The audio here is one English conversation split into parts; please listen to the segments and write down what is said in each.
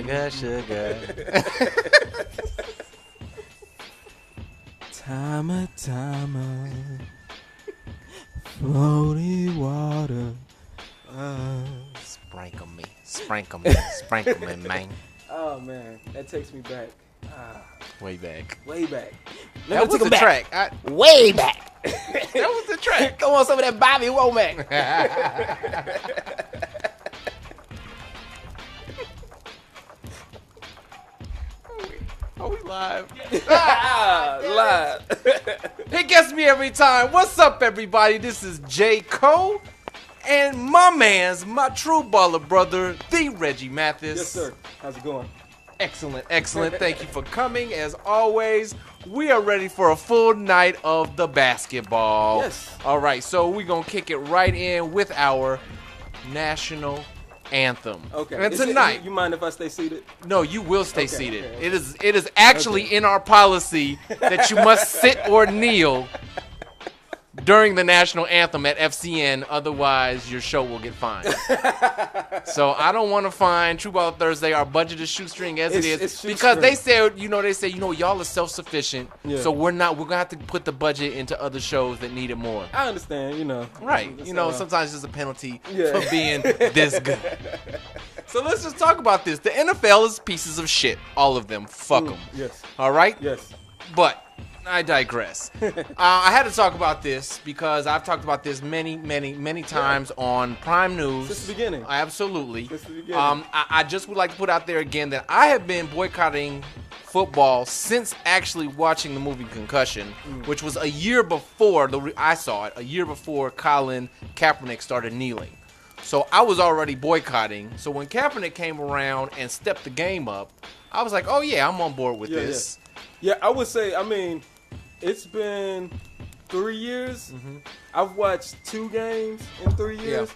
Sugar, sugar. Timer, floaty water. Sprinkle me, man. Oh man, that takes me back. Way back. Way back. That was the track. Way back. That was the track. Come on, some of that Bobby Womack. Are we live? Live. It gets me every time. What's up, everybody? This is J. Cole and my true baller brother, the Reggie Mathis. Yes, sir. How's it going? Excellent. Thank you for coming. As always, we are ready for a full night of the basketball. Yes. All right, so we're going to kick it right in with our national anthem. Okay. And tonight, You mind if I stay seated? no, you will stay Okay, seated. okay. It is actually in our policy that you must sit or kneel during the national anthem at FCN, otherwise your show will get fined. So I don't want to fine True Ball Thursday. Our budget is shoestring as it is It's because shoestring. they say y'all are self-sufficient, Yeah. so we're gonna have to put the budget into other shows that need it more. I understand, Right, It's, sometimes it's a penalty Yeah. for being this good. So let's just talk about this. The NFL is pieces of shit, all of them. Fuck them. Yes. All right. Yes. But I digress. I had to talk about this because I've talked about this many times on Prime News. Since the beginning. Absolutely. Since the beginning. I just would like to put out there again that I have been boycotting football since actually watching the movie Concussion, which was a year before I saw it, a year before Colin Kaepernick started kneeling. So I was already boycotting. So when Kaepernick came around and stepped the game up, I was like, oh yeah, I'm on board with this. Yeah, I would say, it's been 3 years. Mm-hmm. I've watched 2 games in 3 years.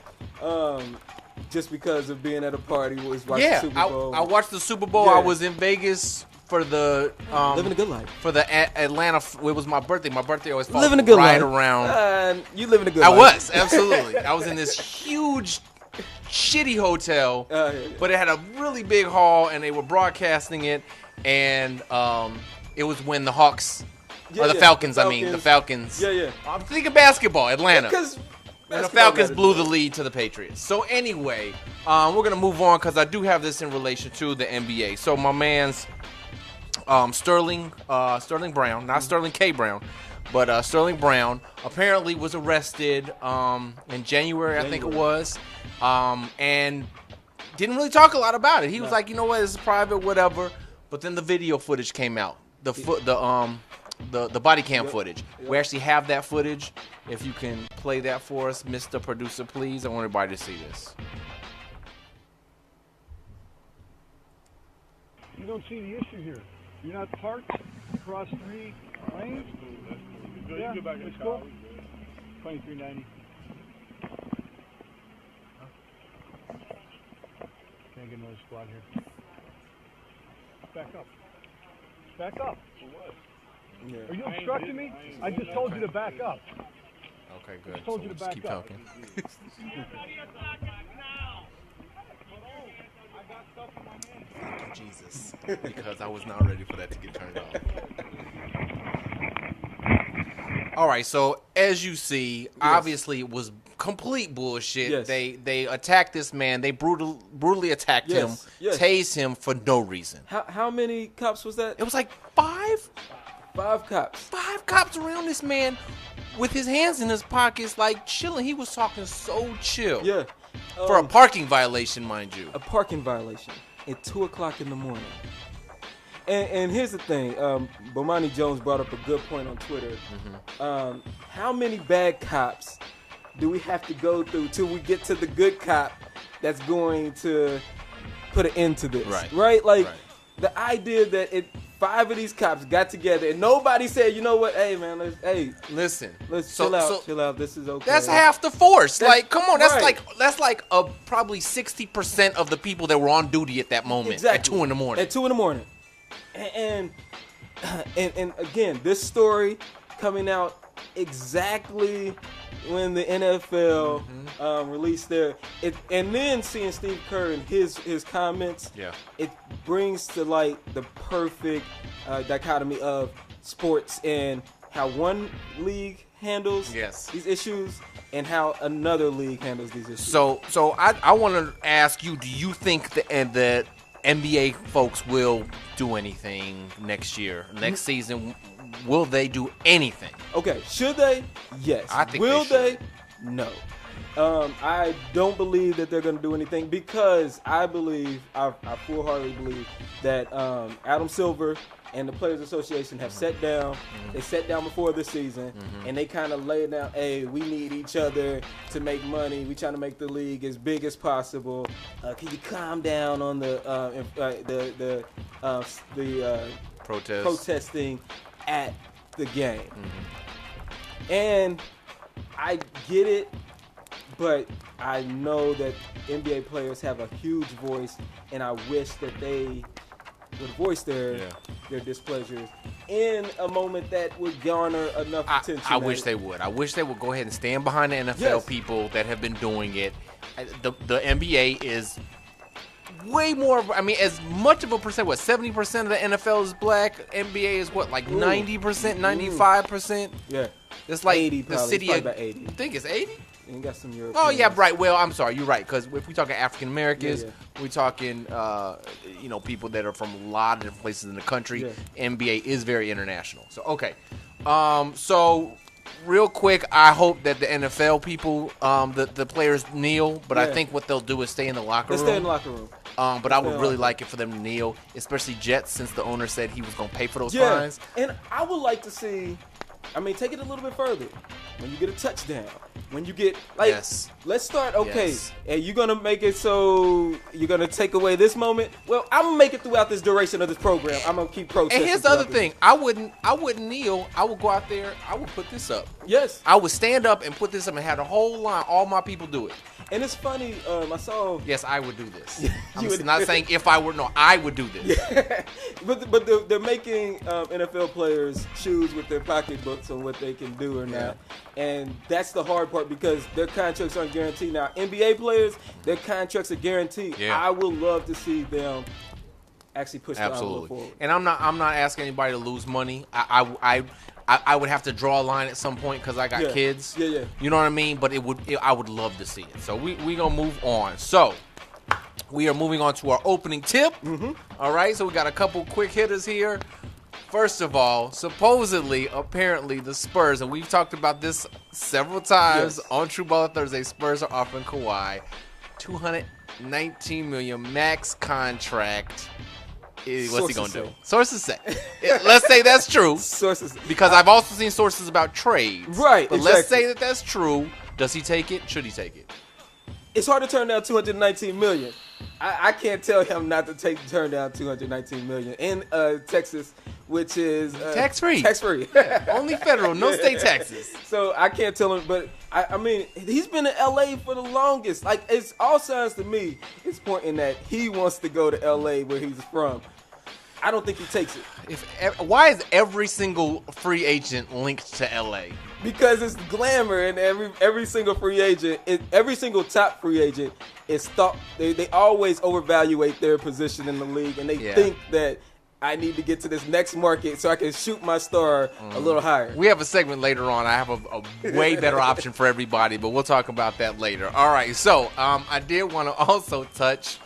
Just because of being at a party, was watching the Super Bowl. I watched the Super Bowl. Yeah. I was in Vegas for the Living a good life. for the Atlanta. It was my birthday. My birthday always falls Living a good right life. around. You living a good I life. was absolutely. I was in this huge, shitty hotel, Yeah. but it had a really big hall, and they were broadcasting it. And it was when the Hawks or the Falcons. I mean, the Falcons. Yeah. I'm thinking basketball, Atlanta. Because And the Falcons blew the lead to the Patriots. So anyway, we're going to move on because I do have this in relation to the NBA. So my man's Sterling Brown, not Sterling K. Brown, but Sterling Brown apparently was arrested in January, I think it was, and didn't really talk a lot about it. He was like, you know what, this is private, whatever. But then the video footage came out, the body cam footage. We actually have that footage. If you can play that for us, Mr. Producer, please. I want everybody to see this. You don't see the issue here. You're not parked across 3 lanes. Yeah, you go back in the car. 2390. Can't get another squad here. Back up. Back up. For what? Yeah. Are you obstructing me? I just told you to back up. Okay, good. told So you to we'll just back keep up. talking. Thank you, Jesus, because I was not ready for that to get turned off. All right, so as you see, obviously it was complete bullshit. Yes. They attacked this man. They brutally attacked him, Yes. tased him for no reason. How many cops was that? It was like 5 cops. cops around this man with his hands in his pockets, like chilling. He was talking so chill. Yeah. For a parking violation, mind you. A parking violation at 2:00 in the morning. And here's the thing, Bomani Jones brought up a good point on Twitter. How many bad cops do we have to go through till we get to the good cop that's going to put an end to this? Right? Like, the idea that 5 of these cops got together and nobody said, you know what, hey man, let's chill out. This is okay. That's half the force. Like, come on, that's right. like probably 60% of the people that were on duty at that moment at 2 in the morning. At 2 in the morning. And again, this story coming out exactly when the NFL released and then seeing Steve Kerr and his comments, it brings to light the perfect dichotomy of sports and how one league handles these issues and how another league handles these issues. So I want to ask you, do you think the NBA folks will do anything next year, next season? Will they do anything? Okay, should they? Yes. I think will they? No. I don't believe that they're going to do anything because I full-heartedly believe that Adam Silver and the Players Association have sat down. They sat down before the season, and they kind of laid down, hey, we need each other to make money. We trying to make the league as big as possible. Can you calm down on the protesting at the game? And I get it, but I know that NBA players have a huge voice, and I wish that they would voice their displeasure in a moment that would garner enough attention. I wish they would. I wish they would go ahead and stand behind the NFL people that have been doing it. The NBA is way more. I mean, as much of a percent, 70% of the NFL is black. NBA is what, like 90%, 95%? Yeah. It's like 80 the probably. city. It's probably about 80. You think it's 80? And you got some European. Oh yeah, right. Well, I'm sorry, you're right. Because if we talking African Americans, we talking people that are from a lot of different places in the country. NBA is very international. So okay, so real quick, I hope that the NFL people, the players kneel. But I think what they'll do is stay in the locker room. Stay in the locker room. But I would really like it for them to kneel, especially Jets, since the owner said he was going to pay for those fines. And I would like to see. I mean, take it a little bit further. When you get a touchdown, when you get let's start. Okay, and you're gonna make it so you're gonna take away this moment. Well, I'm gonna make it throughout this duration of this program. I'm gonna keep protesting. And here's the other thing: I wouldn't kneel. I would go out there. I would put this up. Yes, I would stand up and put this up and have the whole line. All my people do it. And it's funny. I saw. Yes, I would do this. I'm not saying if I were. No, I would do this. Yeah. But they're making NFL players choose with their pocketbooks on what they can do or not, and that's the hard part because their contracts aren't guaranteed. Now, NBA players, their contracts are guaranteed. Yeah. I would love to see them actually push the envelope forward. And I'm not asking anybody to lose money. I would have to draw a line at some point because I got kids. Yeah. You know what I mean? But I would love to see it. So we gonna move on. So we are moving on to our opening tip. All right. So we got a couple quick hitters here. First of all, supposedly, apparently, the Spurs, and we've talked about this several times on True Baller Thursday. Spurs are offering Kawhi $219 million max contract. What's he gonna do? Sources say. Let's say that's true. Sources, because I've also seen sources about trades. Right. But let's say that that's true. Does he take it? Should he take it? It's hard to turn down $219 million. I can't tell him not to turn down $219 million in Texas, which is tax free. Tax free. Only federal, no state taxes. So I can't tell him, but I mean, he's been in LA for the longest. Like, it's all signs to me. It's pointing that he wants to go to LA where he's from. I don't think he takes it. Why is every single free agent linked to LA? Because it's glamour, and every single free agent, every single top free agent is thought. They always overvaluate their position in the league, and they think that I need to get to this next market so I can shoot my star a little higher. We have a segment later on. I have a way better option for everybody, but we'll talk about that later. All right, so I did want to also touch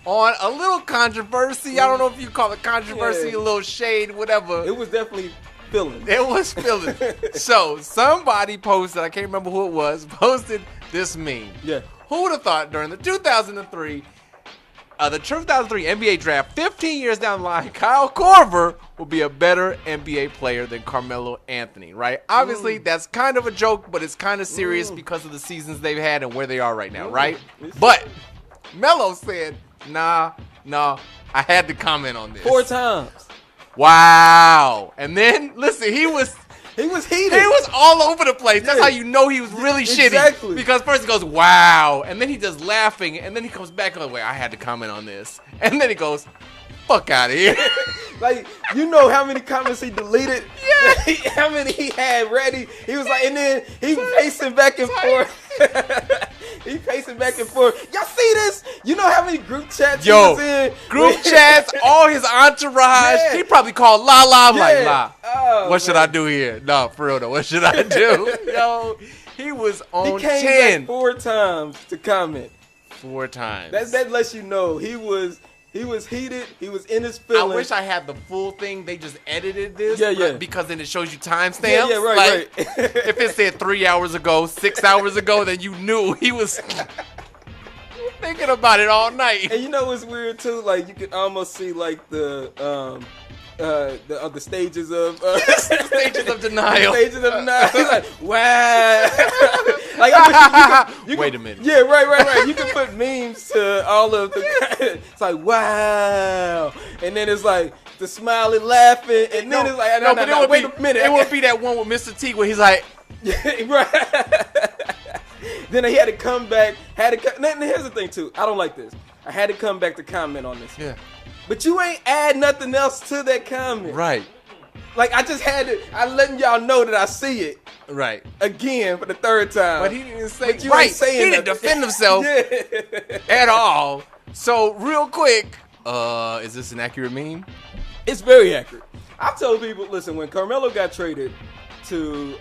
on a little controversy. I don't know if you call it controversy, a little shade, whatever. It was definitely filling. It was filling. So somebody posted, I can't remember who it was, posted this meme. Yeah. Who would have thought during the 2003 NBA draft, 15 years down the line, Kyle Korver will be a better NBA player than Carmelo Anthony, right? Obviously, that's kind of a joke, but it's kind of serious because of the seasons they've had and where they are right now, right? But Melo said, nah, I had to comment on this. 4 times. Wow. And then, listen, he was heated. He was all over the place. That's how you know he was really shitty. Because first he goes, wow. And then he just laughing. And then he comes back on the way, I had to comment on this. And then he goes, fuck out of here. Like, you know how many comments he deleted? Yeah. How many he had ready? He was like, and then he pacing back and forth. He pacing back and forth. Y'all see this? You know how many group chats he was in? Group chats, all his entourage. Yeah. He probably called La. I'm like, Yeah. La, Oh, what should man. I do here? No, for real though, what should I do? Yo, he was on He came 10 back 4 times to comment. 4 times. That lets you know he was heated. He was in his I feelings. wish I had the full thing. They just edited this. Yeah. Because then it shows you timestamps. Yeah, right, Like, right. If it said 3 hours ago, 6 hours ago, then you knew he was thinking about it all night. And you know what's weird too? Like you can almost see like the stages of Stages of denial. Stages of denial. He's like, wow. Like I wish you could, Wait a minute. Yeah, right. You can put memes to all of the. It's like wow, and then it's like the smiling, laughing, and then it's like no, wait a minute. It would be that one with Mr. T where he's like, right. Then he had to come back. Now, here's the thing too. I don't like this. I had to come back to comment on this. yeah, But you ain't add nothing else to that comment. right, Like I just had to. I letting y'all know that I see it right. again for the 3rd time. But he didn't say But you right. ain't saying He didn't nothing. defend himself Yeah. at all. So real quick, is this an accurate meme? It's very accurate. I told people, listen, when Carmelo got traded to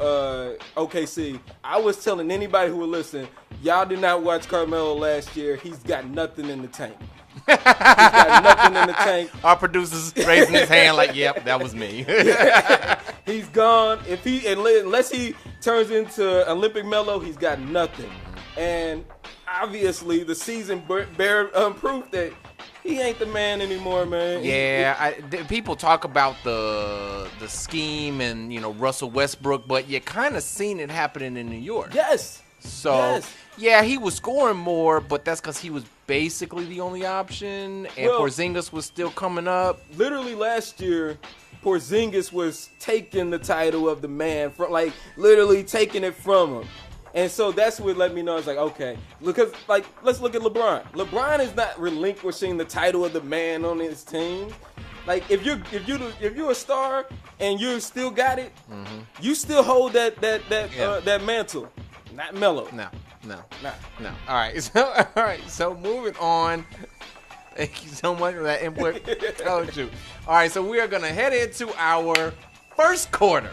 OKC, I was telling anybody who would listen, y'all did not watch Carmelo last year. He's got nothing in the tank. He's got nothing in the tank. Our producer's raising his hand like, yep, that was me. He's gone. Unless he turns into Olympic Melo, he's got nothing. And obviously, the season bear proof that he ain't the man anymore, man. Yeah, people talk about the scheme and Russell Westbrook, but you kind of seen it happening in New York. Yes. So Yes. yeah, he was scoring more, but that's because he was basically the only option, and Well- Porzingis was still coming up. Literally last year, Porzingis was taking the title of the man from, like, literally taking it from him. And so that's what let me know. It's like, okay, because like let's look at LeBron. LeBron is not relinquishing the title of the man on his team. Like if you're a star and you still got it, you still hold that mantle. Not Melo. No. Nah. All right. So moving on. Thank you so much for that input. Told you. All right, so we are gonna head into our first quarter.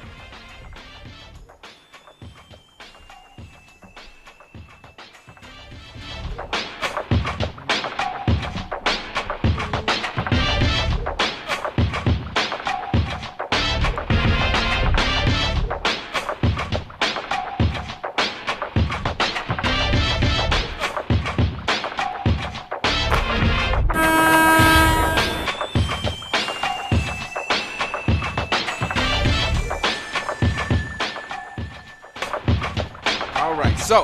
All right, so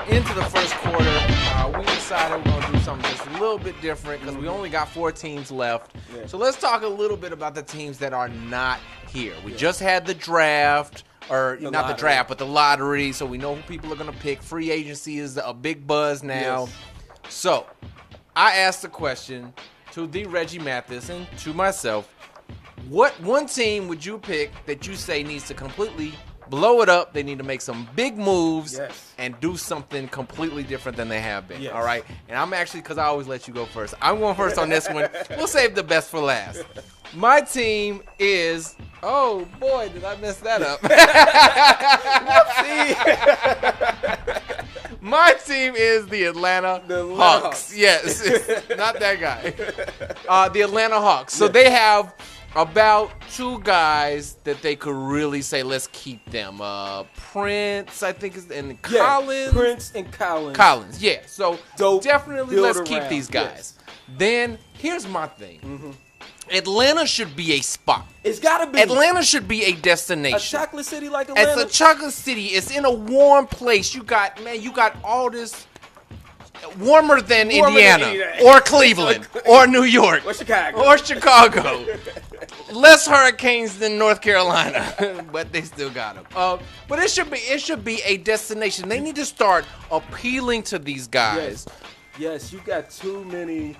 into the first quarter, we decided we're gonna do something just a little bit different because we only got 4 teams left. Yeah. So let's talk a little bit about the teams that are not here. We just had the draft, or not the lottery. draft, but the lottery. So we know who people are gonna pick. Free agency is a big buzz now. Yes. So I asked the question to the Reggie Mathis and to myself: what one team would you pick that you say needs to completely blow it up? They need to make some big moves Yes. and do something completely different than they have been. Yes. All right. And I'm actually, because I always let you go first, I'm going first on this one. We'll save the best for last. My team is, oh boy, did I mess that up? My team is the Atlanta The Hawks. Hawks. Yes, not that guy. The Atlanta Hawks. So they have about 2 guys that they could really say, let's keep them. Prince, I think, and Collins. Prince and Collins. Collins, yeah. So Dope. definitely Build let's keep around. these guys. Yes. Then here's my thing. Atlanta should be a spot. It's gotta be Atlanta should be a a destination. chocolate city like Atlanta. It's a chocolate city. It's in a warm place. You got all this warmer than Warmer than Indiana Indiana. or Cleveland or New York Or Chicago. or Chicago. Less hurricanes than North Carolina, but they still got them. But it should be a destination. They need to start appealing to these guys. Yes, you got too many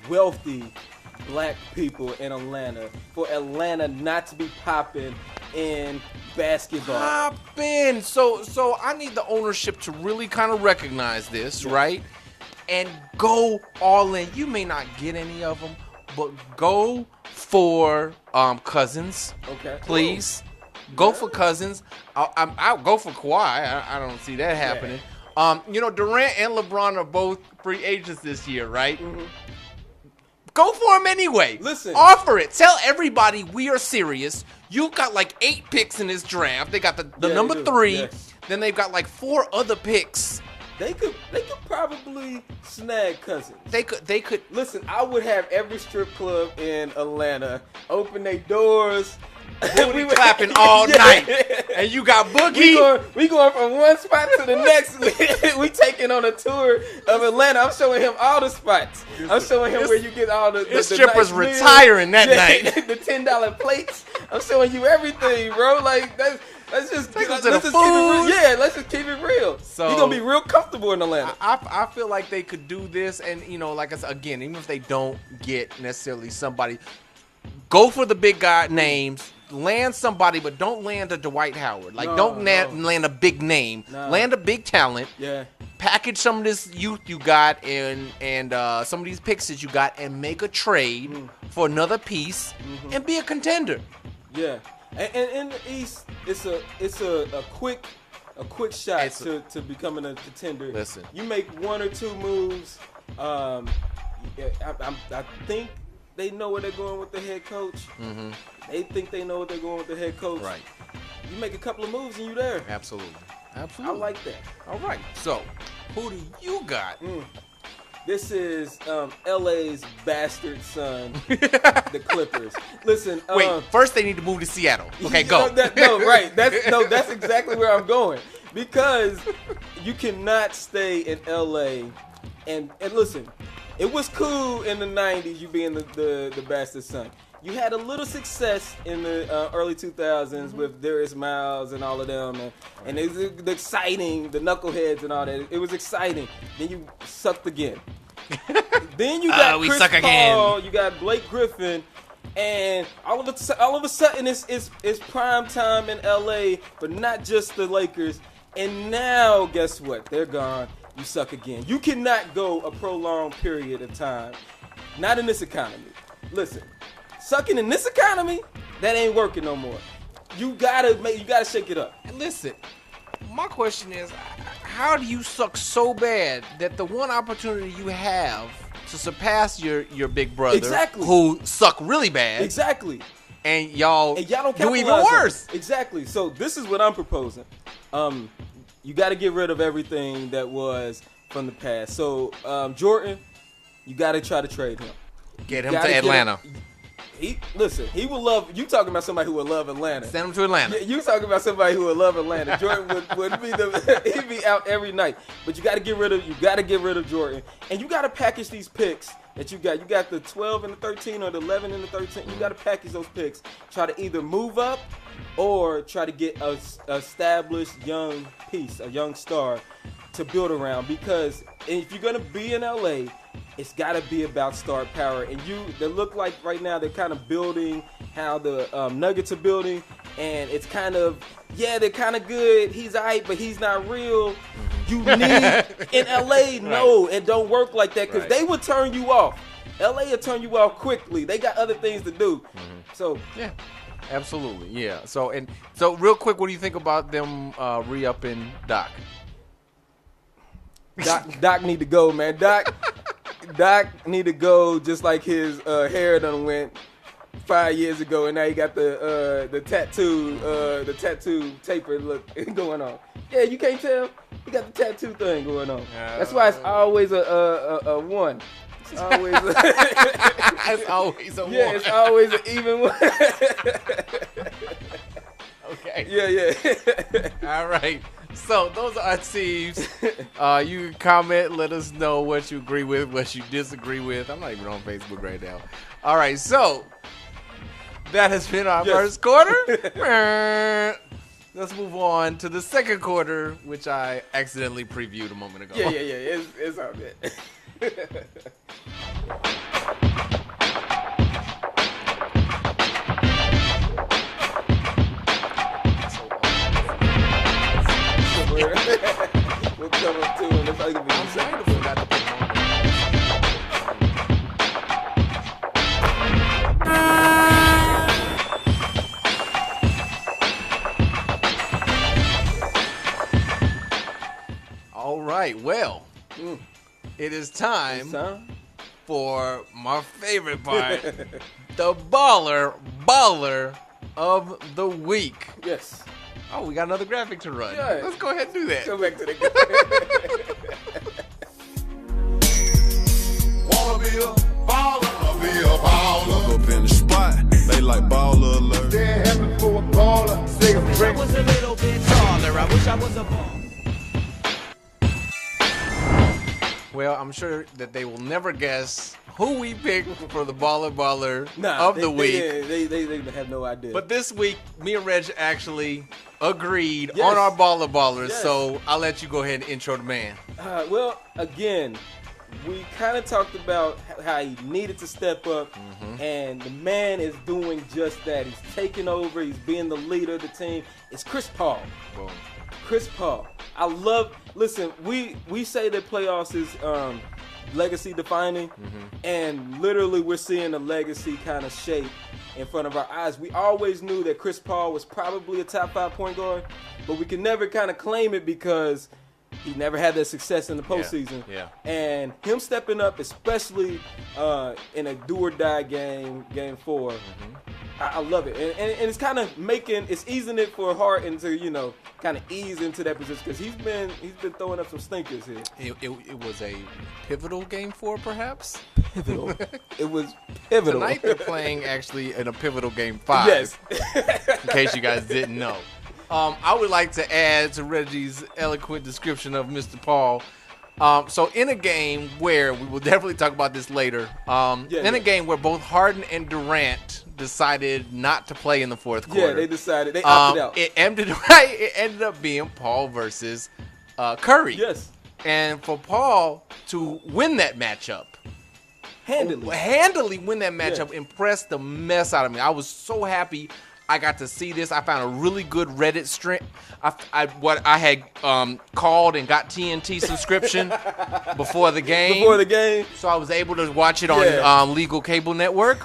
wealthy black people in Atlanta for Atlanta not to be popping in basketball? Hop in. So I need the ownership to really kind of recognize this, right? And go all in. You may not get any of them, but go for Cousins, Okay. please. Go for Cousins. I'll go for Kawhi. I don't see that happening. Durant and LeBron are both free agents this year, right? Mm-hmm. Go for them anyway. Listen. Offer it. Tell everybody we are serious. You've got like 8 picks in this draft. They got the Yeah, number they do. 3. Yeah. Then they've got like 4 other picks. They could probably snag Cousins. They could. Listen, I would have every strip club in Atlanta open their doors. We were clapping all night. And you got Boogie. We going from one spot to the next. We taking on a tour of Atlanta. I'm showing him all the spots. I'm showing him where you get all the strippers nice meals. retiring that night. The $10 plates. I'm showing you everything, bro. Like let's just Take keep them to the it real. food. Yeah, let's just keep it real. So- you're gonna be real comfortable in Atlanta. I feel like they could do this, and like I said again, even if they don't get necessarily somebody, go for the big guy names. Land somebody, but don't land a Dwight Howard. Like, don't land a big name. No. Land a big talent. Yeah. Package some of this youth you got and some of these picks that you got, and make a trade for another piece and be a contender. Yeah, and in the East, it's a quick shot to becoming a contender. Listen. You make 1 or 2 moves. I think they know where they're going with the head coach. Mm-hmm. They think they know what they're going with the head coach. Right. You make a couple of moves and you there. Absolutely. I like that. All right. So, who do you got? This is LA's bastard son, the Clippers. Listen. Wait. First, they need to move to Seattle. Okay, go. Right. That's exactly where I'm going, because you cannot stay in LA and listen. It was cool in the 90s, you being the bastard son. You had a little success in the early 2000s with Darius Miles and all of them, and it was exciting, the knuckleheads and all that. It was exciting. Then you sucked again. Then you got we Chris suck Paul, again. you got Blake Griffin, and all of a sudden it's prime time in LA, but not just the Lakers. And now, guess what? They're gone. You suck again. You cannot go a prolonged period of time. Not in this economy. Listen, sucking in this economy, that ain't working no more. You gotta shake it up. And listen, my question is, how do you suck so bad that the one opportunity you have to surpass your big brother, Exactly. who suck really bad, Exactly. and y'all And y'all don't do even capitalize on worse? it. Exactly. So this is what I'm proposing. You got to get rid of everything that was from the past. So Jordan, you got to try to trade him. Get him Gotta to get Atlanta. He will love. You talking about somebody who would love Atlanta? Send him to Atlanta. You talking about somebody who would love Atlanta? Jordan would be he'd be out every night. But you got to get rid of Jordan, and you got to package these picks that you got. You got the 12 and the 13, or the 11 and the 13. You got to package those picks. Try to either move up or try to get a established young piece, a young star to build around. Because if you're gonna be in LA, it's got to be about star power. And they look like right now they're kind of building how the Nuggets are building, and it's kind of, they're kind of good. He's alright, but he's not real. You need in LA, no, it don't work like that, because they will turn you off. LA will turn you off quickly. They got other things to do. So Yeah, absolutely. Yeah. So real quick, what do you think about them re-upping Doc? Doc need to go, man. Doc need to go, just like his hair done went 5 years ago, and now he got the tattoo taper look going on. Yeah, you can't tell. He got the tattoo thing going on. That's why it's always a one. It's always It's always a one. it's always an even one. Okay. Yeah. All right. So those are our teams. You can comment, let us know what you agree with, what you disagree with. I'm not even on Facebook right now. All right, so that has been our first quarter. Let's move on to the second quarter, which I accidentally previewed a moment ago. Yeah. It's all good. right. Well, it is time Son? for my favorite part, the baller of the week. Yes. Oh, we got another graphic to run. Yeah. Let's go ahead and do that. Go back to the Wanna be a baller. Up in the spot, they like baller alert. They're having for a baller. Say a drink. was a little bit taller. I wish I was a ball. Well, I'm sure that they will never guess who we picked for the baller Nah, of the week. They have no idea. But this week, me and Reg actually agreed Yes. on our ballers. Yes. So I'll let you go ahead and intro the man. Well, again, we kind of talked about how he needed to step up, and the man is doing just that. He's taking over. He's being the leader of the team. It's Chris Paul. Boom. Chris Paul. Listen, we say that playoffs is legacy defining, and literally we're seeing a legacy kind of shape in front of our eyes. We always knew that Chris Paul was probably a top 5 point guard, but we could never kind of claim it because he never had that success in the postseason. Yeah. And him stepping up, especially in a do or die game 4, I love it. And it's kind of it's easing it for Harden to, kind of ease into that position because he's been throwing up some stinkers here. It was a pivotal game 4, perhaps. Pivotal. It was pivotal. Tonight they're playing actually in a pivotal game 5. Yes. In case you guys didn't know. I would like to add to Reggie's eloquent description of Mr. Paul. So in a game where, we will definitely talk about this later, a game where both Harden and Durant decided not to play in the fourth quarter. Yeah, they decided. They opted out. It ended up being Paul versus Curry. Yes. And for Paul to win that matchup, handily win that matchup, impressed the mess out of me. I was so happy I got to see this. I found a really good Reddit stream. I had called and got TNT subscription before the game. So I was able to watch it on Legal Cable Network.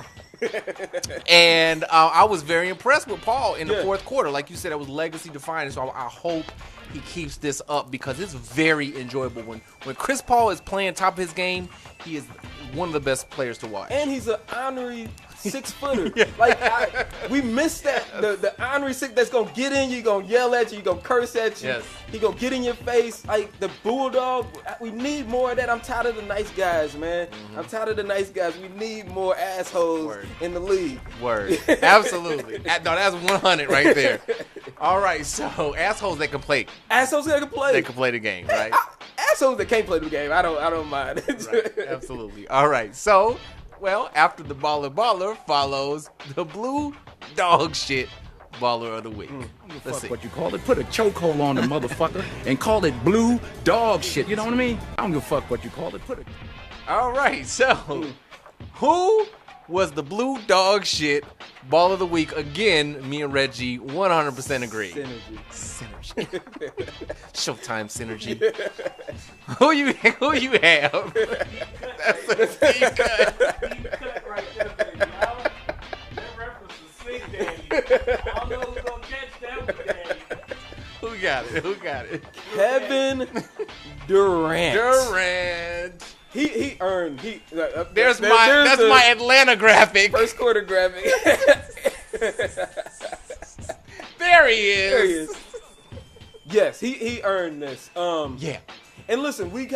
And I was very impressed with Paul in the fourth quarter. Like you said, it was legacy defining. So I hope he keeps this up because it's very enjoyable. When Chris Paul is playing top of his game, he is one of the best players to watch. And he's an honorary 6-footer. We missed that. The honorary 6 that's going to get in you, going to yell at you, going to curse at you. Yes. He going to get in your face. Like the Bulldog, we need more of that. I'm tired of the nice guys, man. I'm tired of the nice guys. We need more assholes in the league. Word. Absolutely. No, that's 100 right there. All right, so assholes that can play. Assholes that can play. They can play the game, right? Assholes that can't play the game. I don't mind. Right. Absolutely. All right, so... Well, after the baller follows the blue dog shit baller of the week. Let's see. What you call it? Put a chokehold on the motherfucker and call it blue dog shit. You know what I mean? I don't give a fuck what you call it. Put it. All right, so who was the blue dog shit ball of the week? Again, me and Reggie 100% agree. Synergy. Showtime synergy. Who you have? That's a deep cut. Deep cut right there, baby. That reference is Slick Daddy. I don't know who's gonna catch that one, Daddy. Who got it? Kevin Durant. He earned. That's my Atlanta graphic. First quarter graphic. There he is. Yes, he earned this. Yeah. And listen, we've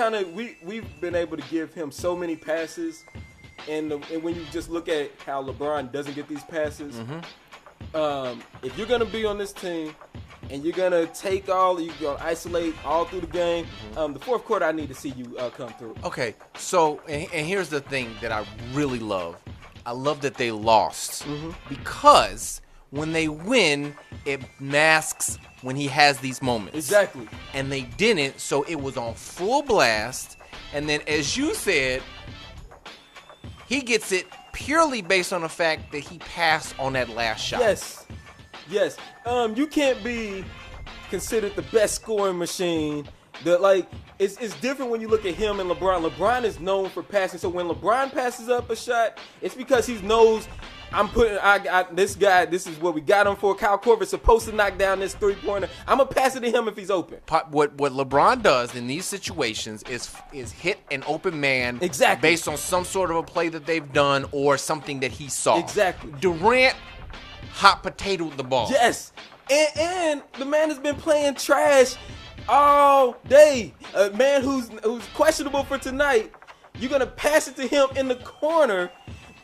been able to give him so many passes, and when you just look at how LeBron doesn't get these passes, if you're gonna be on this team and you're gonna you're gonna isolate all through the game, the fourth quarter I need to see you come through. Okay, so and here's the thing that I really love. I love that they lost because when they win, it masks when he has these moments. Exactly. And they didn't, so it was on full blast. And then, as you said, he gets it purely based on the fact that he passed on that last shot. Yes. You can't be considered the best scoring machine. It's different when you look at him and LeBron. LeBron is known for passing, so when LeBron passes up a shot, it's because he knows I'm putting this guy. This is what we got him for. Kyle Korver's supposed to knock down this 3-pointer. I'm gonna pass it to him if he's open. What LeBron does in these situations is hit an open man Exactly. based on some sort of a play that they've done or something that he saw. Exactly. Durant hot potatoed the ball. Yes, and the man has been playing trash all day. A man who's questionable for tonight. You're gonna pass it to him in the corner.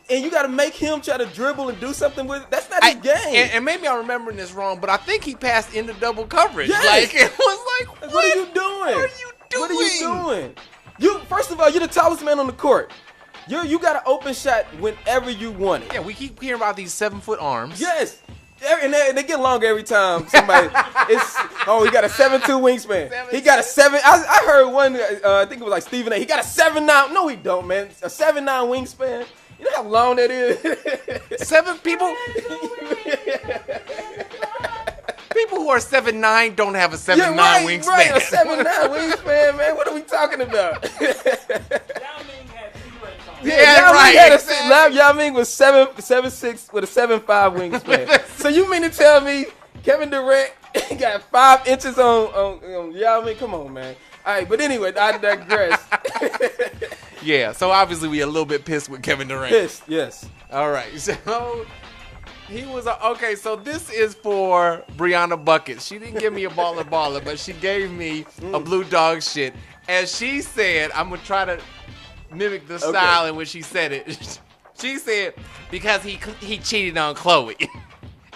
And you got to make him try to dribble and do something with it. That's not his game. And maybe I'm remembering this wrong, but I think he passed into double coverage. Yes. Like, it was like, what are you doing? What are you doing? What are you doing? First of all, you're the tallest man on the court. You got an open shot whenever you want it. Yeah, we keep hearing about these 7-foot arms. Yes. And they get longer every time somebody. He got a 7'2" wingspan. He got a 7. I heard one. I think it was like Stephen A. He got a 7'9". No, he don't, man. A 7'9" wingspan. You know how long that is? 7 people. People who are 7'9" don't have a 7'9" wingspan. Right, a 7'9" wingspan, man. What are we talking about? Yeah, right. Yao Ming was 7'6" with a 7'5" wingspan. So you mean to tell me Kevin Durant got 5 inches on Yao Ming? Come on, man. All right, but anyway, I digress. Yeah, so obviously we a little bit pissed with Kevin Durant. Pissed, yes. All right, so he was okay. So this is for Brianna Buckets. She didn't give me a baller, but she gave me a blue dog shit. As she said, I'm gonna try to mimic the style in which she said it. She said because he cheated on Chloe.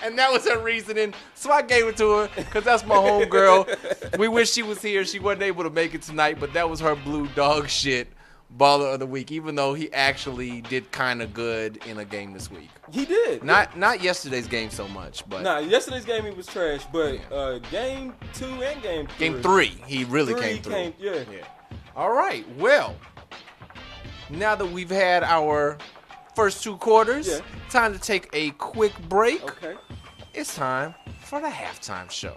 And that was her reasoning, so I gave it to her because that's my homegirl. We wish she was here. She wasn't able to make it tonight, but that was her blue dog shit baller of the week, even though he actually did kind of good in a game this week. He did. Not yesterday's game so much, but yesterday's game he was trash, but game 2 and game 3. He really came through. Yeah. All right, well, now that we've had our first 2 quarters, time to take a quick break. Okay. It's time for the halftime show.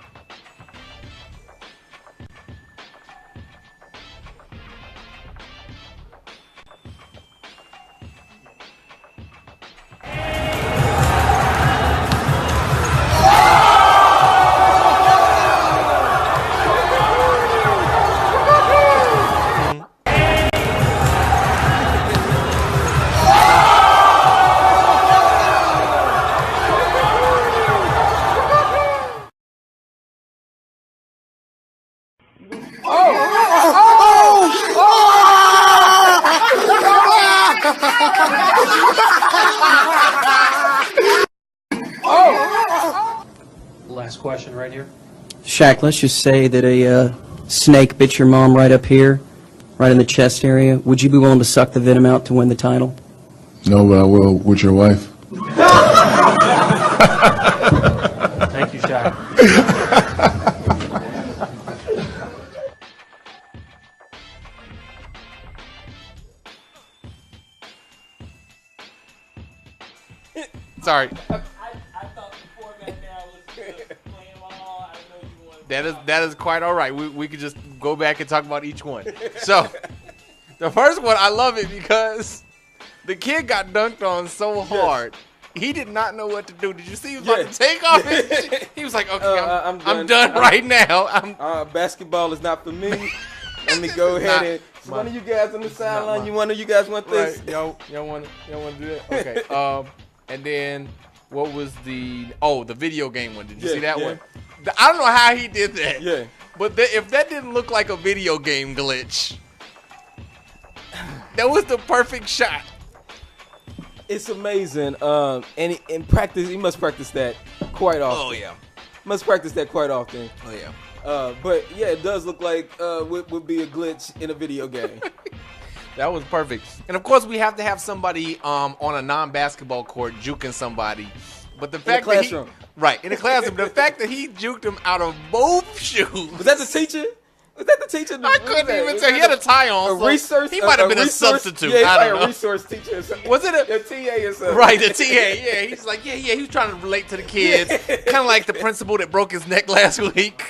Last question right here. Shaq, let's just say that a snake bit your mom right up here, right in the chest area. Would you be willing to suck the venom out to win the title? No, but I will with your wife. Thank you, Shaq. Sorry. I thought before that now was playing ball. I know you wanted. That is quite all right. We could just go back and talk about each one. So, the first one, I love it because the kid got dunked on so hard. He did not know what to do. Did you see he was about to take off his shit? He was like, okay, I'm done right now. Basketball is not for me. Let me go ahead and one of you guys on the sideline. You guys want this? Right. Y'all want to do that? Okay. And then what was the video game one? Did you see that one? I don't know how he did that. Yeah. But if that didn't look like a video game glitch, that was the perfect shot. It's amazing. And in practice, he must practice that quite often. Oh yeah. Must practice that quite often. Oh yeah. But yeah, it does look like would be a glitch in a video game. That was perfect. And of course, we have to have somebody on a non-basketball court juking somebody. But the fact that in a classroom, the fact that he juked him out of both shoes. Was that the teacher? Was that the teacher? I couldn't even tell. He had a tie on. He might have been a substitute. Yeah, I don't know. A resource teacher or something. Was it a TA or something? Right, the TA. Yeah, he's like, yeah. He was trying to relate to the kids, kind of like the principal that broke his neck last week.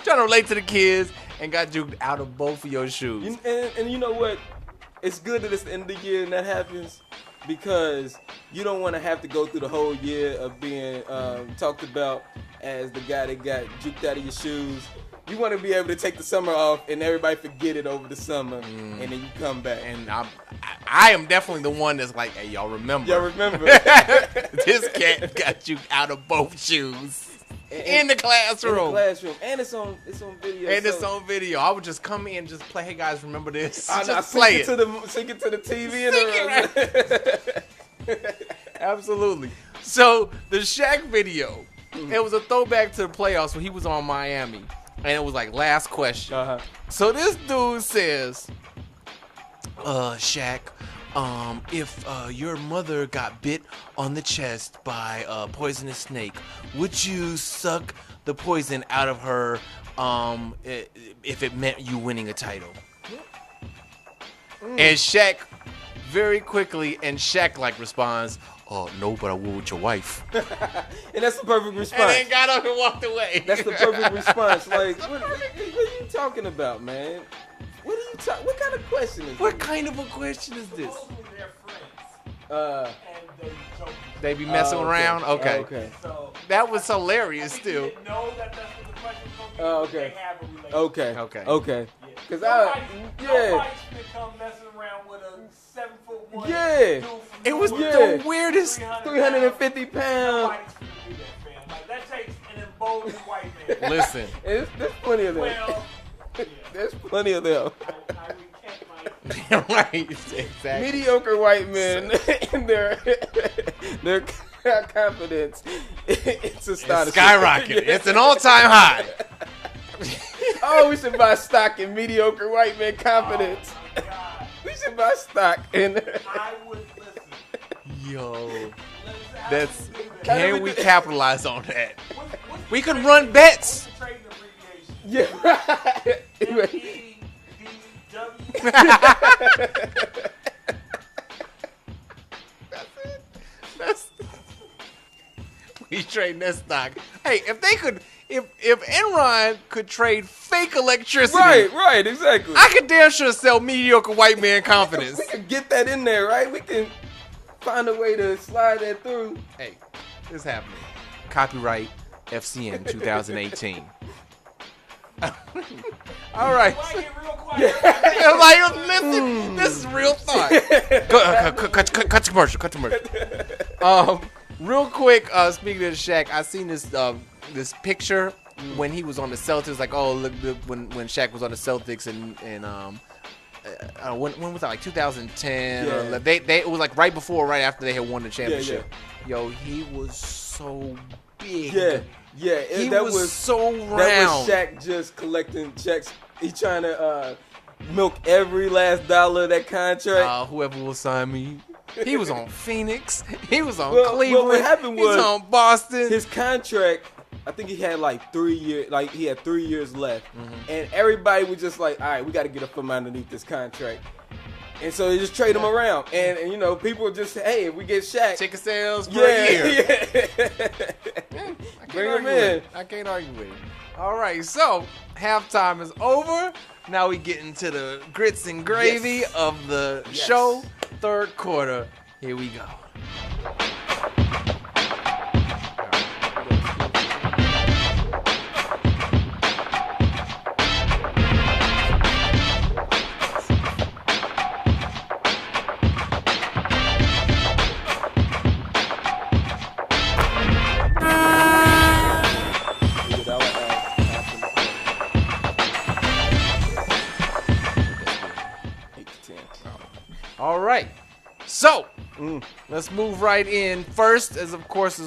Trying to relate to the kids and got juked out of both of your shoes. And you know what? It's good that it's the end of the year and that happens. because you don't want to have to go through the whole year of being talked about as the guy that got juked out of your shoes. You want to be able to take the summer off and everybody forget it over the summer, and then you come back. And I am definitely the one that's like, hey, y'all remember? Y'all remember? This cat got you out of both shoes in the classroom. In the classroom, and it's on video. And it's on video. I would just come in and just play. Hey guys, remember this? I Just sync play it it. sync it to the TV in the room. Absolutely. So the Shaq video, it was a throwback to the playoffs when he was on Miami, and it was like last question. Uh-huh. So this dude says, Shaq, if your mother got bit on the chest by a poisonous snake, would you suck the poison out of her if it meant you winning a title? And Shaq very quickly, and Shaq like responds, oh, no, but I will with your wife. And that's the perfect response. And then got up and walked away. That's the perfect response. Like, what are you talking about, man? What kind of question is What this? kind of a question is this? They're friends, Uh, and they joke. They be messing okay. around? Okay. Okay. So That was hilarious still. didn't know that that's what the question was going to be. Okay. They have a relationship. Okay. Okay. Okay. Because Nobody's yeah. gonna come messing around with a 7'1" Yeah. dude from It was New York. the weirdest. 350 pounds. Nobody's gonna do that, fam. Like, that takes an emboldened white man. Listen. There's plenty of them. Well, There's plenty of them. I recant my. Right. Exactly. Mediocre white men and their confidence. It's astonishing. It's skyrocketed. It's an all-time high. Oh, we should buy stock in mediocre white men confidence. Oh, my God. We should buy stock in. I would listen. Yo. Let's That's. do that. Can we capitalize on that? What's We can run bets. the trading abbreviation? Yeah, right. MEDW. That's. We trading that stock. Hey, if they could, if Enron could trade fake electricity, Right, exactly. I could damn sure sell mediocre white man confidence. We can get that in there, right? We can find a way to slide that through. Hey, this happening. Copyright FCN 2018. All right. Why get real quiet? Like, listen, this is real thought. Go, cut to commercial. Cut to commercial. Real quick, speaking of Shaq, I seen this this picture when he was on the Celtics. Like, oh, look, when Shaq was on the Celtics, and when was that? Like 2010. Yeah. Or they it was like right before, or right after they had won the championship. Yo, he was so big. Yeah. He that was so round. That was Shaq just collecting checks. He trying to milk every last dollar of that contract. Whoever will sign me. He was on Phoenix. He was on Well, Cleveland. what happened he was was on Boston. His contract, I think he had like 3 years. Like he had 3 years left, and everybody was just like, "All right, we got to get up from underneath this contract." And so they just trade him around, and you know, people just say, "Hey, if we get Shaq, Ticket sales for a year. Bring him in." I can't argue with it. All right, so halftime is over. Now we get into the grits and gravy of the show. Third quarter. Here we go. All right. So, let's move right in. First, as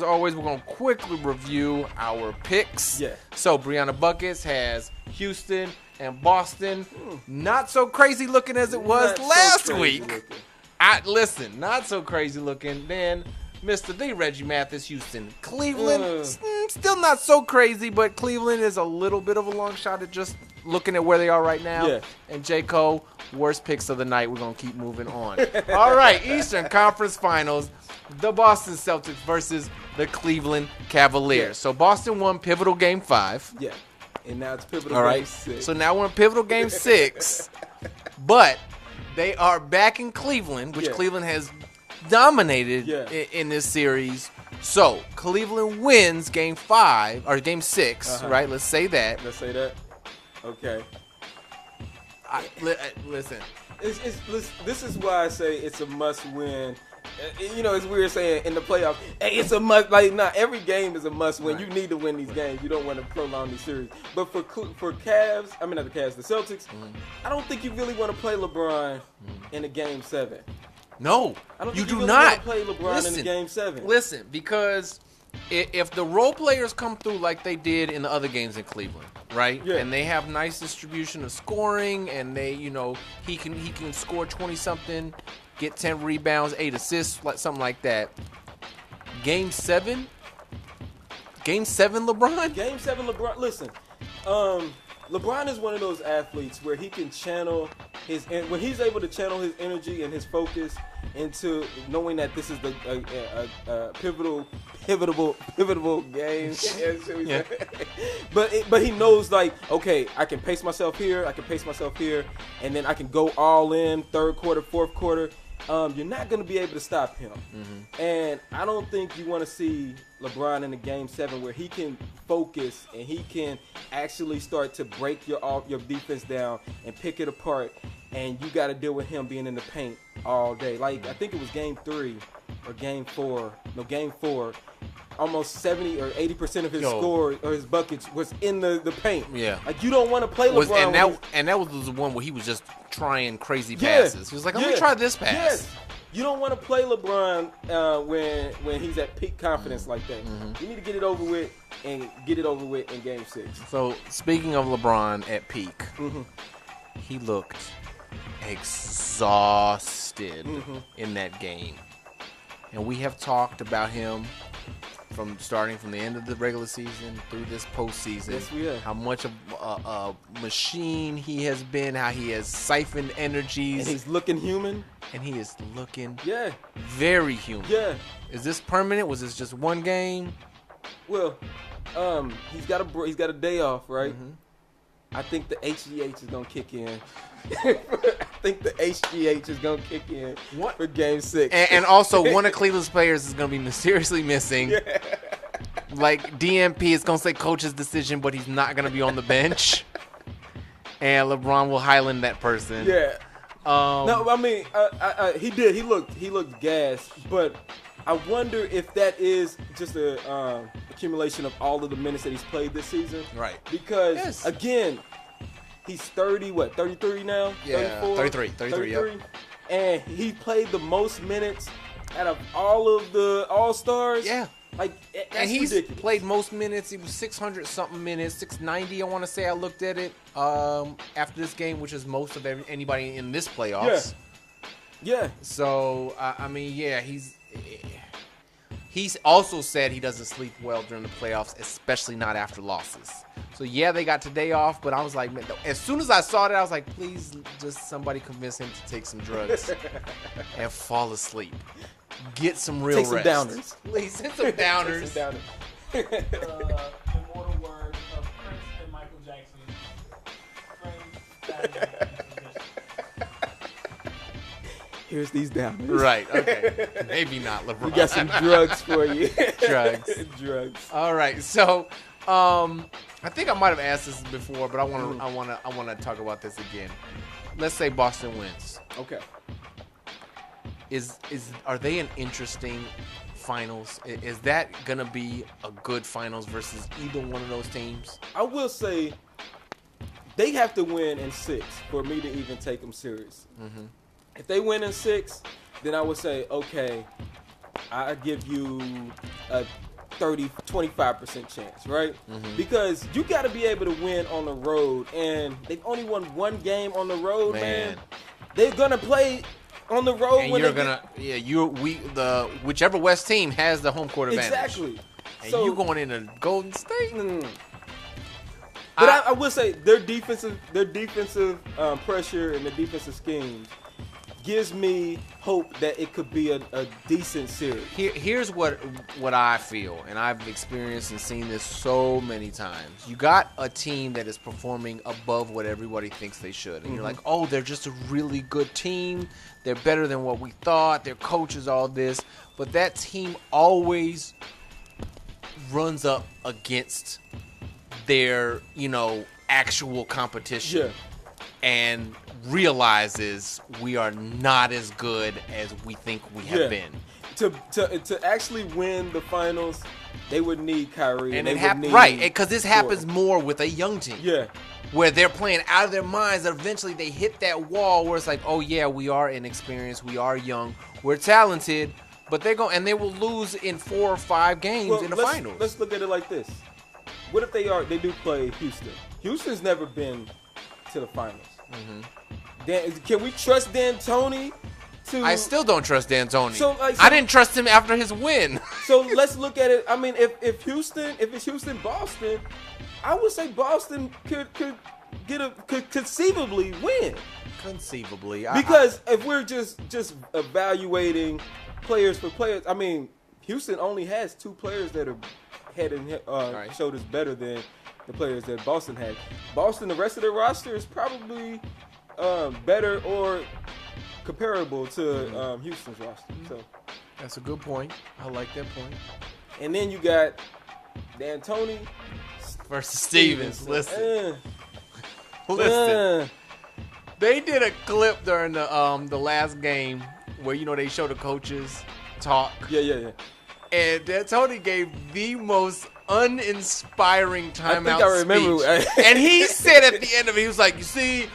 always, we're going to quickly review our picks. Yeah. So, Brianna Buckets has Houston and Boston. Not so crazy looking as it was Not so last crazy week. looking. Listen, not so crazy looking. Then, Mr. The Reggie Mathis, Houston. Cleveland, still not so crazy, but Cleveland is a little bit of a long shot at just looking at where they are right now. Yeah. And J. Cole, worst picks of the night. We're going to keep moving on. All right, Eastern Conference Finals, the Boston Celtics versus the Cleveland Cavaliers. Yeah. So Boston won pivotal game 5. Yeah, and now it's pivotal. All game right, 6. so now we're in pivotal game 6, but they are back in Cleveland, which Yeah. Cleveland has dominated Yeah. in this series. So Cleveland wins Game 5 or Game 6, right? Let's say that. Let's say that. Okay. Listen. This is why I say it's a must-win. You know, it's weird saying in the playoffs, hey, it's a must. Like, not every game is a must-win. Right. You need to win these games. You don't want to prolong these series. But for Cavs, I mean not the Cavs, the Celtics, I don't think you really want to play LeBron in a Game 7. No, I don't you think do really not want to play LeBron in a Game 7. Listen, because if the role players come through like they did in the other games in Cleveland, right? Yeah. And they have nice distribution of scoring, and they, you know, he can score 20 something, get 10 rebounds, 8 assists, like something like that. Game 7 LeBron. Game 7 LeBron. Listen, LeBron is one of those athletes where he can channel when he's able to channel his energy and his focus into knowing that this is the pivotal game. Yeah. But he knows, like, okay, I can pace myself here, and then I can go all in third quarter, fourth quarter. You're not going to be able to stop him. And I don't think you want to see LeBron in a Game 7 where he can focus and he can actually start to break your defense down and pick it apart, and you got to deal with him being in the paint all day. Like, I think it was Game 3 or Game 4. No, Game 4. Almost 70 or 80% of his score or his buckets was in the paint. Yeah. Like, you don't want to play LeBron. And that was the one where he was just trying crazy passes. He was like, let me try this pass. Yes. You don't want to play LeBron when he's at peak confidence like that. You need to get it over with and get it over with in Game 6. So, speaking of LeBron at peak, he looked exhausted in that game. And we have talked about him starting from the end of the regular season through this postseason. Yes, we have. How much of a machine he has been, how he has siphoned energies. And he's looking human. And he is looking Yeah. very human. Yeah. Is this permanent? Was this just one game? Well, he's got a day off, right? I think the HGH is gonna kick in. I think the HGH is gonna kick in for Game 6. And also, one of Cleveland's players is going to be mysteriously missing. Like, DMP is going to say coach's decision, but he's not going to be on the bench. And LeBron will highland that person. Yeah. No, I mean, he did. He looked gassed, but I wonder if that is just a accumulation of all of the minutes that he's played this season. Right. Because again, he's 33 now? Yeah, 34? 33, yep. And he played the most minutes out of all of the All-Stars. Yeah. Like, that's and he's ridiculous. played most minutes. He was 600-something minutes, 690, I want to say. I looked at it after this game, which is most of anybody in this playoffs. Yeah. So, I mean, yeah, he's also said he doesn't sleep well during the playoffs, especially not after losses. So, yeah, they got today off, but I was like, man, as soon as I saw that, I was like, please just somebody convince him to take some drugs and fall asleep. Get some real Take some rest. downers. Please, hit some downers. Take some downers. Immortal words of Prince and Michael Jackson. Here's these downers. Right, okay. Maybe not, LeBron. We got some drugs for you. Drugs. Drugs. All right, so I think I might have asked this before, but I want to talk about this again. Let's say Boston wins. Okay. Are they an interesting finals? Is that gonna be a good finals versus either one of those teams? I will say they have to win in 6 for me to even take them serious. If they win in 6, then I would say, okay, I give you a 25% chance, right? Because you got to be able to win on the road, and they've only won one game on the road, man. They're gonna play on the road And when you're they gonna whichever West team has the home court advantage. Exactly. And So- you going into Golden State? But I will say their defensive pressure and their defensive schemes gives me hope that it could be a decent series. Here's what I feel, and I've experienced and seen this so many times. You got a team that is performing above what everybody thinks they should, and you're like, oh, they're just a really good team. They're better than what we thought. Their coach is all this, but that team always runs up against their, actual competition. Yeah. And realizes we are not as good as we think we have been. To actually win the finals, they would need Kyrie. And they it would happens need right, because this Jordan. happens more with a young team. Yeah. Where they're playing out of their minds, and eventually they hit that wall where it's like, oh yeah, we are inexperienced, we are young, we're talented, but they will lose in 4 or 5 games in the finals. Let's look at it like this. What if they do play Houston? Houston's never been to the finals. Can we trust D'Antoni to? I still don't trust D'Antoni. So I didn't trust him after his win. So let's look at it. I mean, if it's Houston, Boston, I would say Boston could conceivably win. Conceivably, Because if we're just evaluating players for players, I mean, Houston only has 2 players that are head and shoulders better than the players that Boston had. Boston, the rest of their roster is probably better or comparable to Houston's roster. So that's a good point. I like that point. And then you got D'Antoni versus Stevens. Listen. They did a clip during the last game where they show the coaches talk. Yeah. And D'Antoni gave the most uninspiring timeout I think I remember. speech. And he said at the end of it, he was like, you see,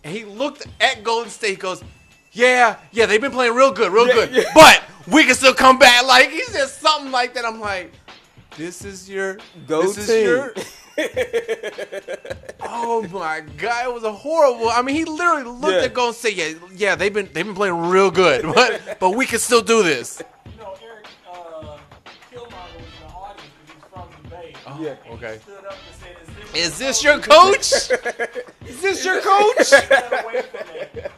he looked at Golden State, he goes, yeah, they've been playing real good, Yeah. but we can still come back. Like, he said something like that. I'm like, this is your team. Oh my God, it was a horrible. I mean, he literally looked at Golden State. Yeah, they've been playing real good, but we can still do this. Eric Killmonger was in the audience because he's from the Bay. Oh, Yeah. okay. He stood up and said, Is this your coach? Is this your coach? Get away from it.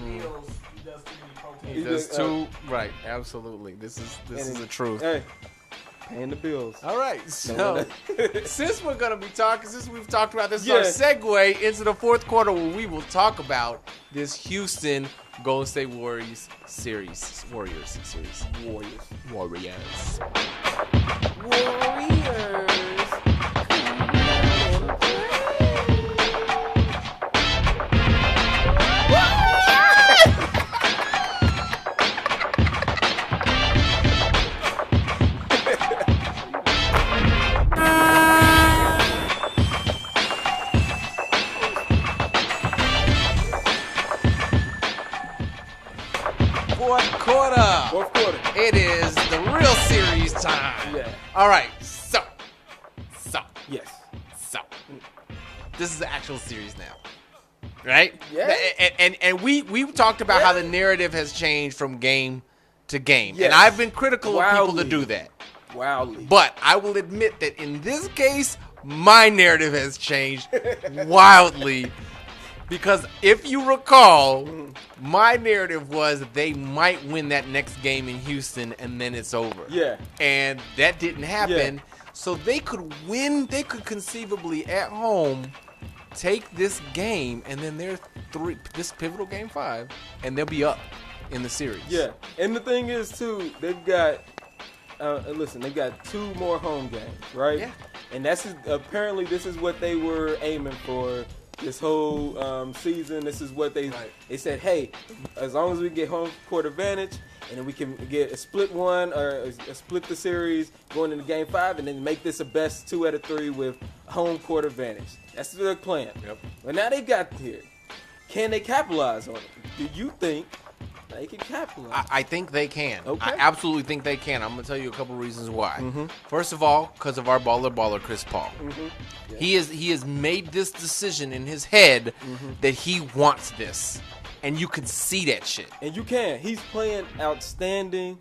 Because he does too many protests. He does too. Right, absolutely. This is the truth. Hey, paying the bills. All right, so since we've talked about this, Yeah. our segue into the fourth quarter where we will talk about this Houston Golden State Warriors series. Fourth quarter. It is the real series time. Yeah. All right. So. Yes. This is the actual series now. Right? Yeah. And we talked about how the narrative has changed from game to game. Yes. And I've been critical of people Wildly. to do that. Wildly. But I will admit that in this case, my narrative has changed wildly. Because if you recall, my narrative was they might win that next game in Houston and then it's over. Yeah. And that didn't happen. Yeah. So they could win, they could conceivably at home take this game and then this pivotal game 5 and they'll be up in the series. Yeah. And the thing is too, they've got they've got 2 more home games, right? Yeah. And apparently this is what they were aiming for this whole season. This is what they said, hey, as long as we get home court advantage and then we can get a split one or split the series going into game 5 and then make this a best 2 out of 3 with home court advantage. That's their plan. Yep. But now they got here. Can they capitalize on it? Do you think they can capitalize? I think they can. Okay. I absolutely think they can. I'm going to tell you a couple reasons why. First of all, because of our baller, Chris Paul. Yeah. He has made this decision in his head that he wants this. And you can see that shit. And you can. He's playing outstanding.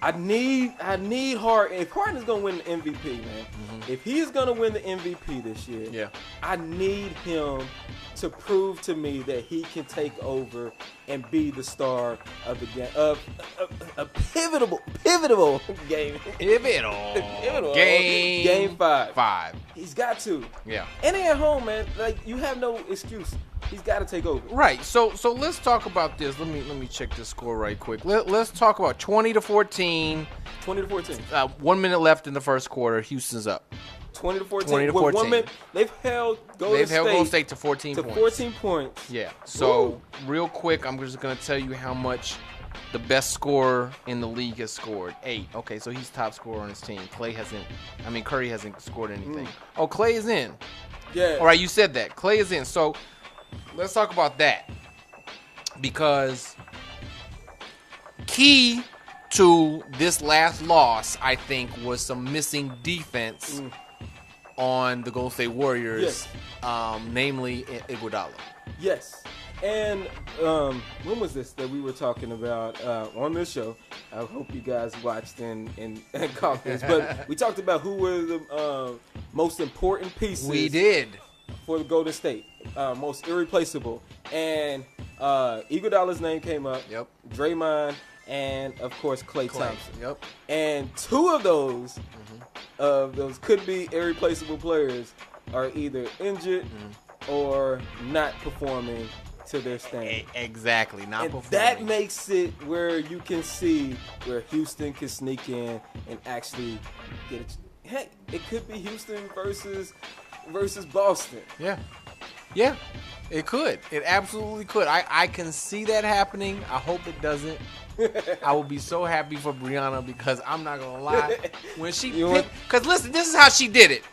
I need Harden. If Harden is gonna win the MVP, man, if he is gonna win the MVP this year, Yeah. I need him to prove to me that he can take over and be the star of the game, of a pivotal game. Pivotal. Game 5. 5. He's got to. Yeah. And they at home, man. Like, you have no excuse. He's got to take over. Right. So let's talk about this. Let me check this score right quick. Let's talk about 20-14. 20-14. 1 minute left in the first quarter. Houston's up. 20-14. 20-14. With 1 minute, they've held Golden State to 14 to points. 14 points. Yeah. So Woo. real quick, I'm just gonna tell you how much the best scorer in the league has scored. 8. Okay, so he's top scorer on his team. Curry hasn't scored anything. Oh, Clay is in. Yeah. All right, you said that. Clay is in. So let's talk about that. Because key to this last loss, I think, was some missing defense on the Golden State Warriors, namely Iguodala. Yes. And when was this that we were talking about on this show? I hope you guys watched and caught this. But we talked about who were the most important pieces. We did. For the Golden State. Most irreplaceable. And Iguodala's name came up. Yep. Draymond and, of course, Klay Thompson. Yep. And 2 of those could be irreplaceable players are either injured or not performing to their standard. Exactly, not And performing. that makes it where you can see where Houston can sneak in and actually get it. Heck, it could be Houston versus Boston. Yeah, it could. It absolutely could. I can see that happening. I hope it doesn't. I will be so happy for Brianna because I'm not going to lie. When she picked, because listen, this is how she did it.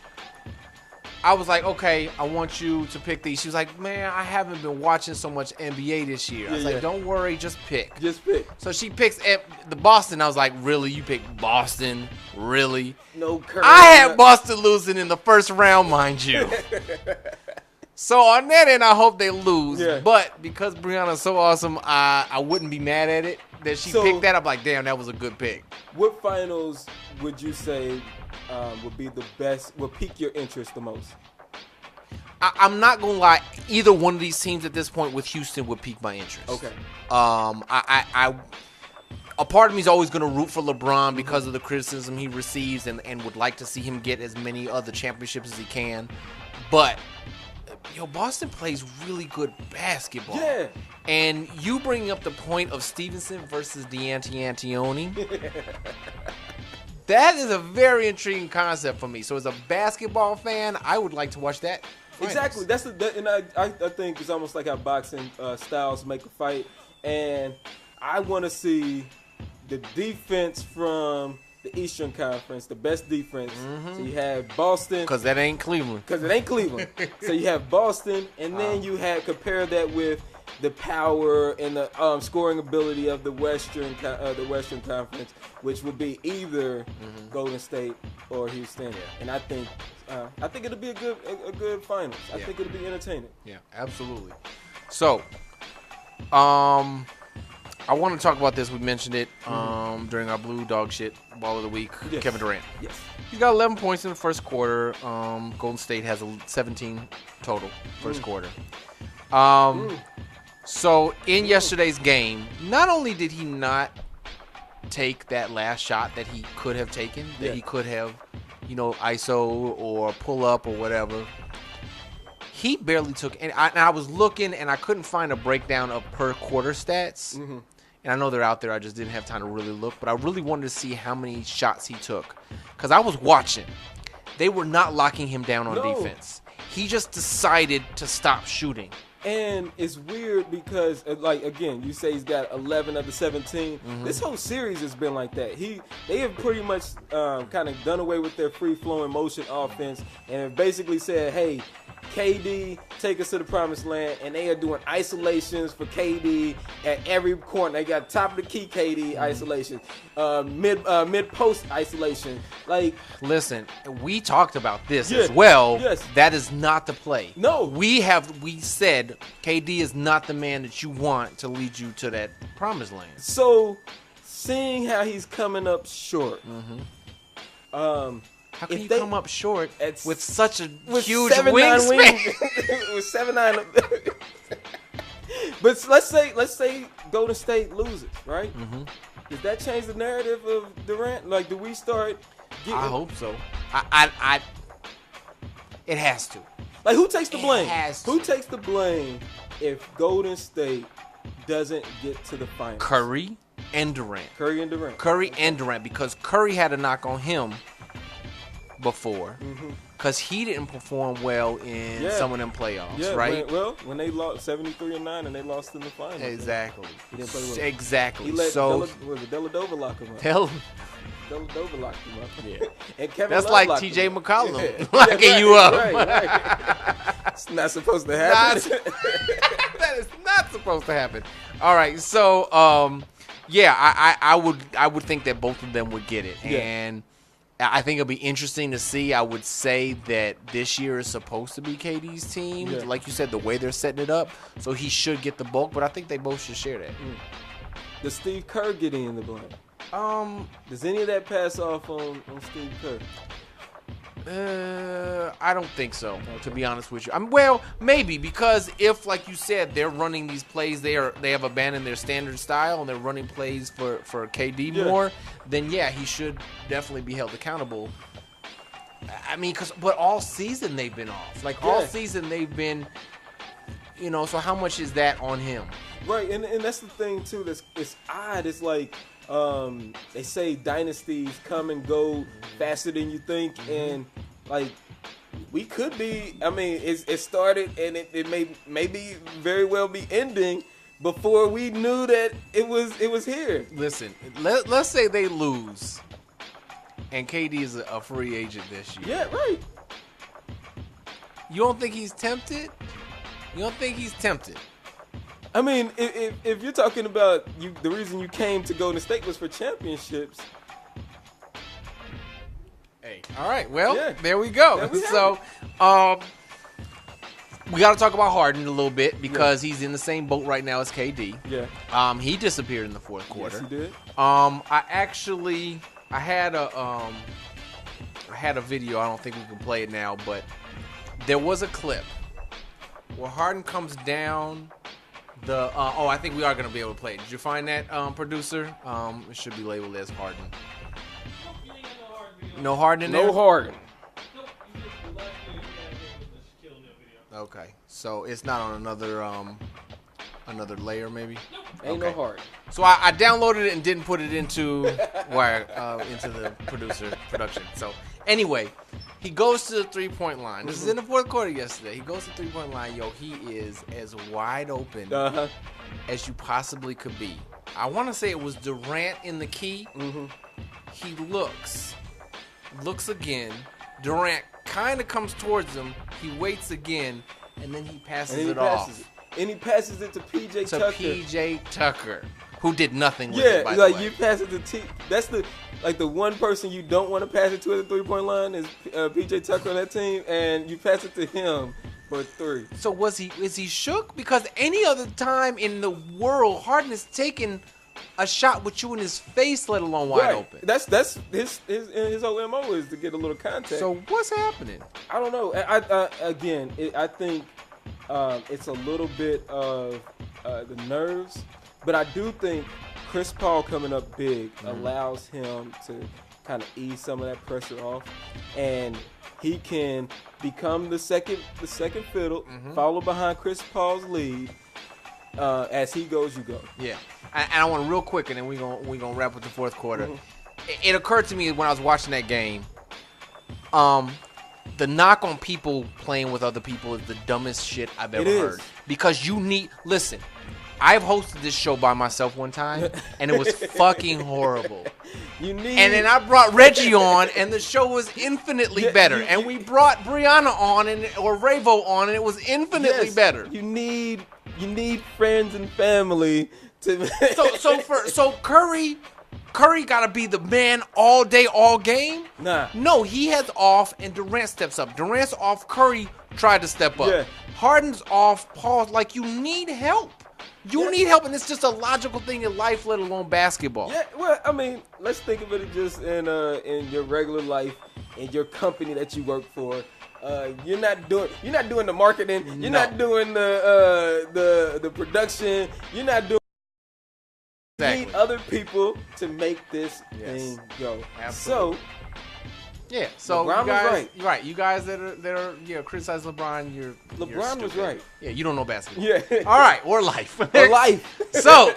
I was like, okay, I want you to pick these. She was like, man, I haven't been watching so much NBA this year. I was like, don't worry, just pick. Just pick. So she picks the Boston. I was like, really? You picked Boston? Really? No Curry. I had Boston losing in the first round, mind you. So on that end, I hope they lose. Yeah. But because Brianna's so awesome, I wouldn't be mad at it that she picked that. I'm like, damn, that was a good pick. What finals would you say would be the best, would pique your interest the most? I'm not gonna lie. Either one of these teams at this point with Houston would pique my interest. Okay. A part of me is always gonna root for LeBron because of the criticism he receives and would like to see him get as many other championships as he can. But Boston plays really good basketball. Yeah. And you bringing up the point of Stevenson versus D'Antoni, that is a very intriguing concept for me. So as a basketball fan, I would like to watch that. Exactly. And I think it's almost like how boxing styles make a fight. And I want to see the defense from the Eastern Conference, the best defense. So you have Boston. Because that ain't Cleveland. Because it ain't Cleveland. So you have Boston, and then you compare that with the power and the scoring ability of the Western Conference, which would be either Golden State or Houston. Yeah. And I think it'll be a good finals. I think it'll be entertaining. Yeah, absolutely. So, I want to talk about this. We mentioned it during our Blue Dog Shit Ball of the Week. Yes. Kevin Durant. Yes. He's got 11 points in the first quarter. Golden State has 17 total first quarter. So in yesterday's game, not only did he not take that last shot that he could have taken, that he could have, ISO or pull up or whatever, he barely took. And I was looking and I couldn't find a breakdown of per quarter stats. And I know they're out there. I just didn't have time to really look. But I really wanted to see how many shots he took. Because I was watching. They were not locking him down on defense. He just decided to stop shooting. And it's weird because, again, you say he's got 11 of the 17. This whole series has been like that. They have pretty much kind of done away with their free-flowing motion offense and have basically said, hey, KD, take us to the promised land, and they are doing isolations for KD at every corner. They got top of the key KD isolation, mid post isolation. Listen, we talked about this as well. Yes. That is not the play. No. We said KD is not the man that you want to lead you to that promised land. So seeing how he's coming up short. How can If you they- come up short It's- with such a with huge 7'9" wingspan? with 7'9". But let's say Golden State loses, right? Does that change the narrative of Durant? Like, do we start getting? I hope so. It has to. Like, who takes the It blame? has to. Who takes the blame if Golden State doesn't get to the finals? Curry and Durant. Curry and Durant. Curry and Durant, because Curry had a knock on him before, because he didn't perform well in Yeah. some of them playoffs, Yeah, right? when they lost 73-9 and they lost in the finals. Exactly. He didn't play well. Exactly. He let So Dellavedova lock him up. Dellavedova locked him up. Yeah. And Kevin That's Love like locked T.J. him up. McCollum locking you up. Right. It's not supposed to happen. That is not supposed to happen. All right, so yeah, I would think that both of them would get it, Yeah. and I think it'll be interesting to see. I would say that this year is supposed to be KD's team, Yeah. like you said, the way they're setting it up, so he should get the bulk. But I think they both should share that. Does Steve Kerr get in the blame? Does any of that pass off on Steve Kerr? I don't think so, to be honest with you. Well, maybe, because if, like you said, they're running these plays, they have abandoned their standard style and they're running plays for KD more, then yeah, he should definitely be held accountable. I mean, but all season they've been off. Like, all season they've been, so how much is that on him? Right, and that's the thing too. It's odd. It's like they say dynasties come and go faster than you think, and like we could be. I mean, it started and it may very well be ending before we knew that it was here. Listen, let's say they lose, and KD is a free agent this year. Yeah, right. You don't think he's tempted? You don't think he's tempted? I mean, if you're talking about the reason you came to Golden State was for championships. Hey, all right. Well, Yeah. there we go. There we have So, we got to talk about Harden a little bit because he's in the same boat right now as KD. Yeah. He disappeared in the fourth quarter. Yes, he did. I had a video. I don't think we can play it now, but there was a clip where Harden comes down. I think we are going to be able to play it. Did you find that, producer? It should be labeled as Harden. No Harden in there? No Harden. Okay, so it's not on another layer, maybe. Ain't no Harden. So I downloaded it and didn't put it into into the production. So anyway, he goes to the 3-point line. This is in the fourth quarter yesterday. He goes to the 3-point line. Yo, he is as wide open as you possibly could be. I want to say it was Durant in the key. He looks again. Durant kind of comes towards him. He waits again, and then he passes it off. And he passes it to PJ Tucker. PJ Tucker, who did nothing with Yeah, it, by the like way. you pass it to that's the one person you don't want to pass it to at the 3-point line is PJ Tucker on that team, and you pass it to him for 3. So is he shook? Because any other time in the world, Harden has taken a shot with you in his face, let alone wide open. That's his whole MO is to get a little contact. So what's happening? I don't know. I think it's a little bit of the nerves, but I do think Chris Paul coming up big allows him to kind of ease some of that pressure off, and he can become the second fiddle, follow behind Chris Paul's lead. As he goes, you go. Yeah, and I want real quick, and then we gonna wrap with the fourth quarter. It occurred to me when I was watching that game. The knock on people playing with other people is the dumbest shit I've ever heard. Because listen, I've hosted this show by myself one time, and it was fucking horrible. And then I brought Reggie on, and the show was infinitely better. And we brought Brianna on, or Ravo on, and it was infinitely better. You need friends and family to. So Curry got to be the man all day, all game? Nah. No, he has off, and Durant steps up. Durant's off, Curry tried to step up. Yeah. Harden's off, Paul. Like, you need help. You need help, and it's just a logical thing in life, let alone basketball. Yeah, well, I mean, let's think of it just in your regular life, in your company that you work for. You're not doing the marketing. You're not doing the production. You're not doing. Exactly. You need other people to make this thing go. Absolutely. So. Yeah, so LeBron you guys, was right. You guys that are criticize LeBron, LeBron was right. Yeah, you don't know basketball. Yeah. All right, or life. Or life. So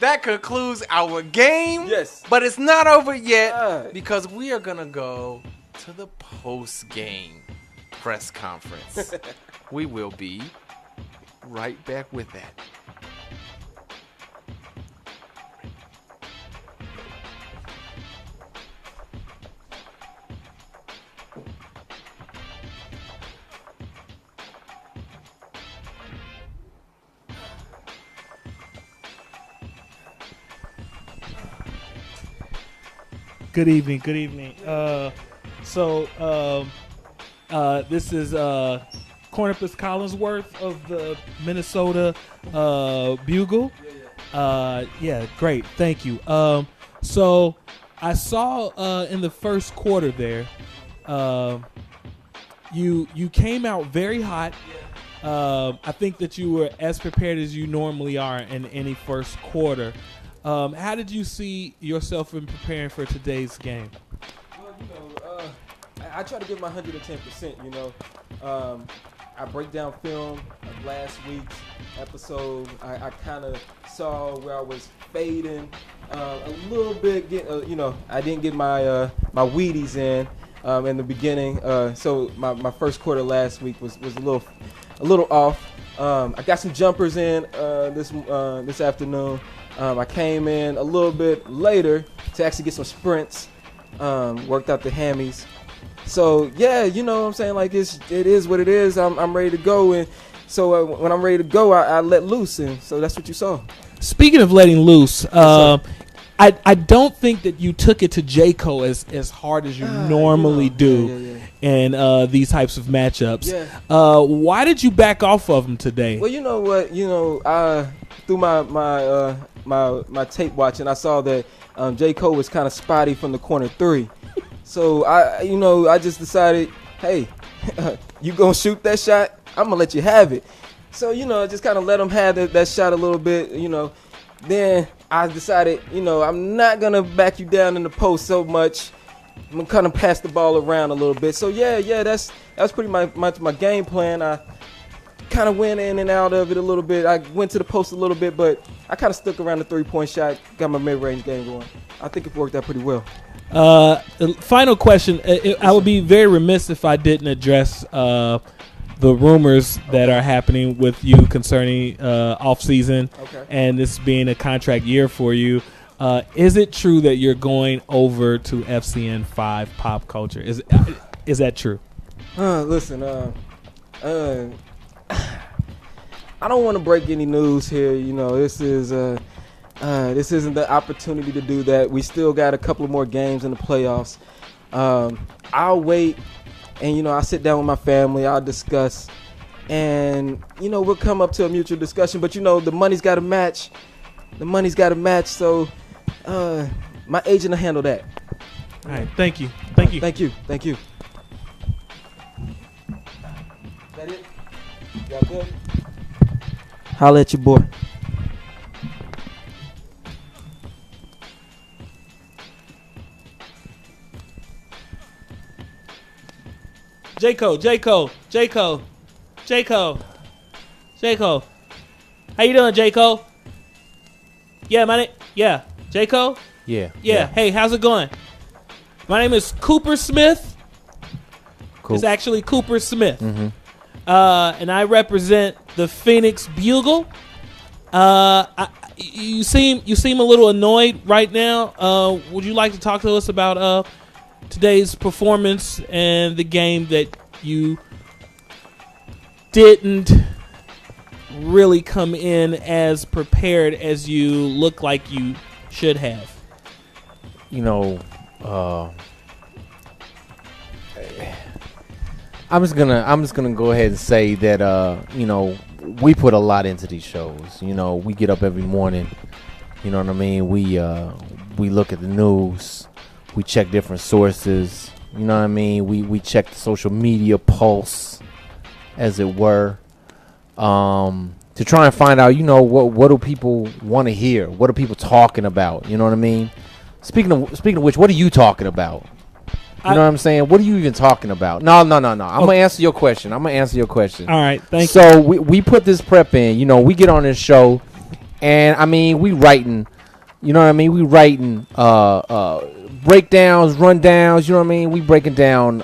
that concludes our game. Yes. But it's not over yet because we are gonna go to the post game press conference. We will be right back with that. Good evening. Good evening. This is Cornelius Collinsworth of the Minnesota Bugle. Yeah, great. Thank you. So I saw in the first quarter there, you came out very hot. I think that you were as prepared as you normally are in any first quarter. How did you see yourself in preparing for today's game? Well, I try to give my 110%, I break down film of last week's episode. I kind of saw where I was fading a little bit. I didn't get my my Wheaties in the beginning. So my first quarter last week was a little off. I got some jumpers in this afternoon. I came in a little bit later to actually get some sprints. Worked out the hammies. So yeah, you know what I'm saying? Like it is what it is. I'm ready to go, and so when I'm ready to go, I let loose, and so that's what you saw. Speaking of letting loose, I don't think that you took it to J-Co as hard as you normally do in these types of matchups. Yeah. Why did you back off of him today? Well, you know what? Through my tape watching, I saw that J-Co was kind of spotty from the corner three. So I just decided, hey, you gonna shoot that shot? I'm gonna let you have it. So I just kind of let him have that shot a little bit. Then I decided, I'm not gonna back you down in the post so much. I'm gonna kind of pass the ball around a little bit. So yeah, that's pretty much my game plan. I kind of went in and out of it a little bit. I went to the post a little bit, but I kind of stuck around the 3-point shot, got my mid-range game going. I think it worked out pretty well. Final question. I would be very remiss if I didn't address the rumors that are happening with you concerning off-season and this being a contract year for you. Is it true that you're going over to FCN 5 Pop Culture? Is that true? Listen, I don't want to break any news here. This isn't the opportunity to do that. We still got a couple of more games in the playoffs. I'll wait, and I'll sit down with my family. I'll discuss, and we'll come up to a mutual discussion. But the money's got to match. So my agent will handle that. All right. Thank you. Thank you. Is that it? Y'all good? Holla at your boy. J-Co. How you doing, J-Co? Yeah, J-Co? Yeah. Hey, how's it going? My name is Cooper Smith. Cool. It's actually Cooper Smith. Mm-hmm. And I represent the Phoenix Bugle. You seem a little annoyed right now. Would you like to talk to us about today's performance and the game that you didn't really come in as prepared as you look like you should have? I'm just gonna go ahead and say that we put a lot into these shows. You know, we get up every morning. You know what I mean? We look at the news. We check different sources. You know what I mean? We check the social media pulse, as it were, to try and find out, you know, what do people want to hear? What are people talking about? You know what I mean? Speaking of which, what are you talking about? You know what I'm saying? What are you even talking about? No. I'm gonna answer your question. All right, thank you. So we put this prep in. You know, we get on this show, and I mean, we writing. You know what I mean? We writing breakdowns, rundowns. You know what I mean? We breaking down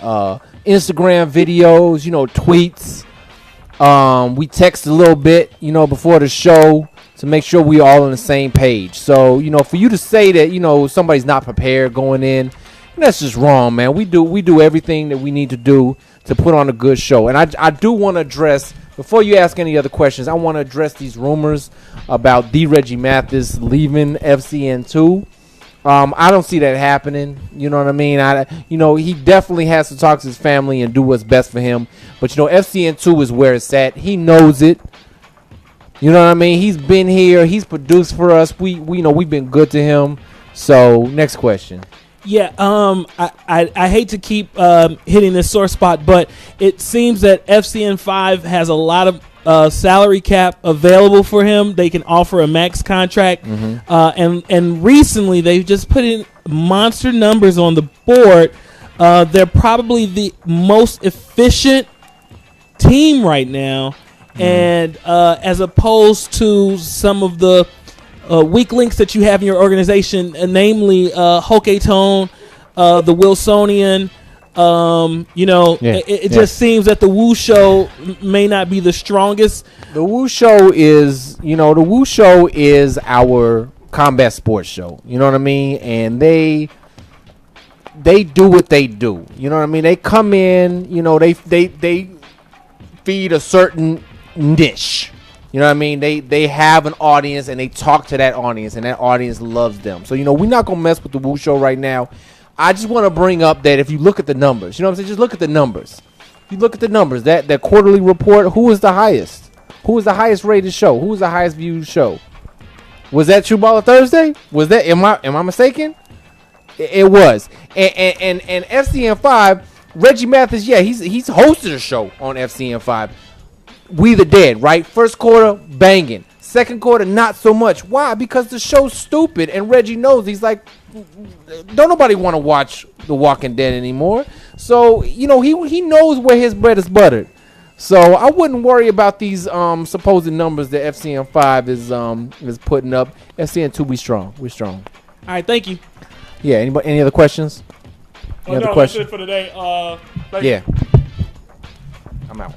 Instagram videos. You know, tweets. We text a little bit. You know, before the show to make sure we all on the same page. So you know, for you to say that, you know, somebody's not prepared going in, that's just wrong, man. We do everything that we need to do to put on a good show. And I do want to address, before you ask any other questions, I want to address these rumors about Reggie Mathis leaving FCN2. I don't see that happening. You know what I mean? He definitely has to talk to his family and do what's best for him. But, you know, FCN2 is where it's at. He knows it. You know what I mean? He's been here. He's produced for us. We know we've been good to him. So, next question. Yeah, I hate to keep hitting this sore spot, but it seems that FCN5 has a lot of salary cap available for him. They can offer a max contract, and recently they've just put in monster numbers on the board. They're probably the most efficient team right now, and as opposed to some of the weak links that you have in your organization, namely Hokatone, the Wilsonian. It just seems that the Woo Show may not be the strongest. The Woo Show is our combat sports show. You know what I mean? And they do what they do. You know what I mean? They come in. You know, they feed a certain niche. You know what I mean? They have an audience, and they talk to that audience, and that audience loves them. So, you know, we're not going to mess with the Woo Show right now. I just want to bring up that if you look at the numbers, you know what I'm saying? Just look at the numbers. If you look at the numbers, that quarterly report, who is the highest? Who is the highest rated show? Who is the highest viewed show? Was that True Baller Thursday? Was that, am I mistaken? It was. And FCN5, Reggie Mathis, yeah, he's hosted a show on FCN5. We the Dead, right? First quarter, banging. Second quarter, not so much. Why? Because the show's stupid, and Reggie knows. He's like, don't nobody want to watch The Walking Dead anymore. So, you know, he knows where his bread is buttered. So I wouldn't worry about these supposed numbers that FCN5 is putting up. FCN2, we strong. We're strong. All right, thank you. Yeah. Any other questions? That's it for today. Yeah. I'm out.